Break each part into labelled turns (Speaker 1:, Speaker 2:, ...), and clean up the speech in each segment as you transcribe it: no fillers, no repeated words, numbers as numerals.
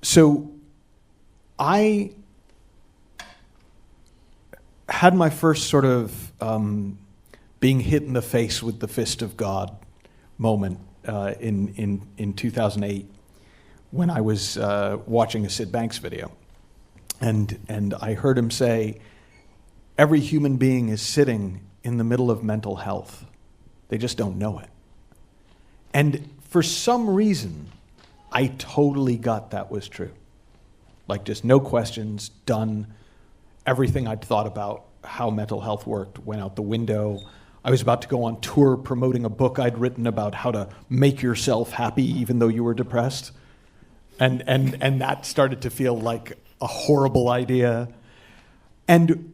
Speaker 1: So I had my first sort of being hit in the face with the fist of God moment in 2008 when I was watching a Sid Banks video. And I heard him say, every human being is sitting in the middle of mental health. They just don't know it. And for some reason, I totally got that was true. Like just no questions, done. Everything I'd thought about how mental health worked went out the window. I was about to go on tour promoting a book I'd written about how to make yourself happy even though you were depressed. And that started to feel like a horrible idea. And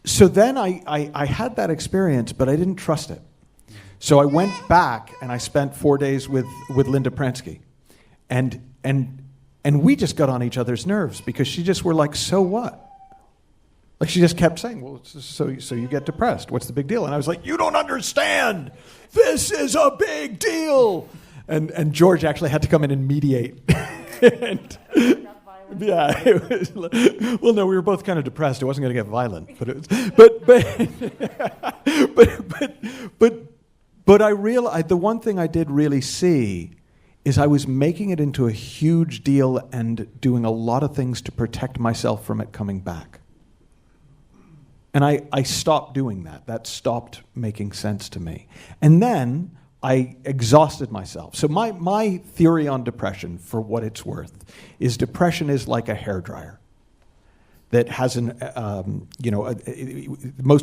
Speaker 1: so then I had that experience, but I didn't trust it. So I went back and I spent 4 days with Linda Pransky. And we just got on each other's nerves because she just were like, so what? Like she just kept saying, well, so you get depressed. What's the big deal? And I was like, you don't understand. This is a big deal. And George actually had to come in and mediate. And, yeah, it was, well, no, we were both kind of depressed. It wasn't going to get violent, but I realized the one thing I did really see is I was making it into a huge deal and doing a lot of things to protect myself from it coming back. And I stopped doing that. That stopped making sense to me. And then I exhausted myself. So my theory on depression, for what it's worth, is depression is like a hairdryer that has most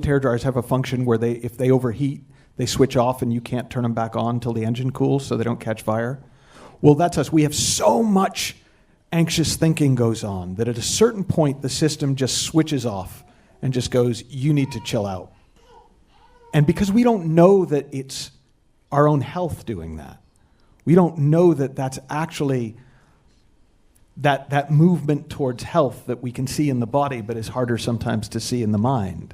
Speaker 1: hairdryers have a function where if they overheat, they switch off and you can't turn them back on until the engine cools so they don't catch fire. Well, that's us. We have so much anxious thinking goes on that at a certain point the system just switches off and just goes, you need to chill out. And because we don't know that it's our own health doing that, we don't know that that's actually that movement towards health that we can see in the body but is harder sometimes to see in the mind.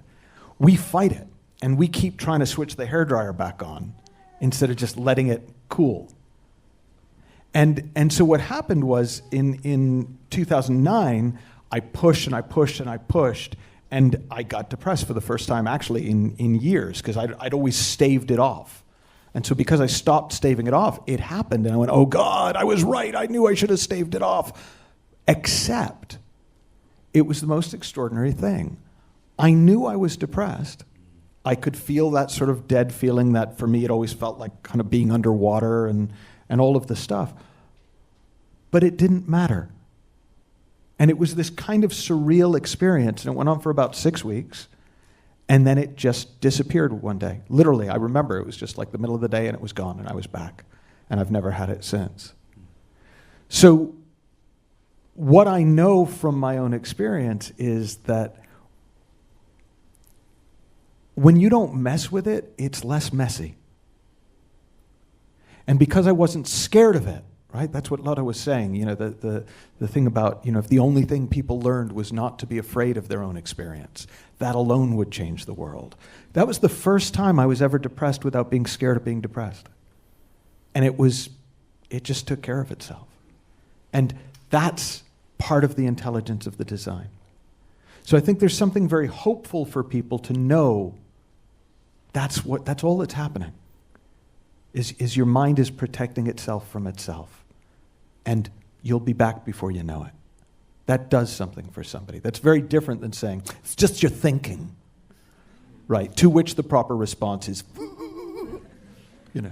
Speaker 1: We fight it, and we keep trying to switch the hairdryer back on instead of just letting it cool. And so what happened was in 2009, I pushed and I pushed and I pushed, and I got depressed for the first time actually in years because I'd always staved it off. And so because I stopped staving it off, it happened, and I went, oh God, I was right. I knew I should have staved it off. Except it was the most extraordinary thing. I knew I was depressed. I could feel that sort of dead feeling that for me it always felt like kind of being underwater and all of the stuff. But it didn't matter. And it was this kind of surreal experience, and it went on for about 6 weeks, and then it just disappeared one day. Literally, I remember it was just like the middle of the day and it was gone and I was back. And I've never had it since. So what I know from my own experience is that when you don't mess with it, it's less messy. And because I wasn't scared of it, right? That's what Lotta was saying. You know, the thing about, you know, if the only thing people learned was not to be afraid of their own experience, that alone would change the world. That was the first time I was ever depressed without being scared of being depressed. And it just took care of itself. And that's part of the intelligence of the design. So I think there's something very hopeful for people to know that's all that's happening. Is your mind is protecting itself from itself. And you'll be back before you know it. That does something for somebody. That's very different than saying, it's just your thinking. Right, to which the proper response is, you know.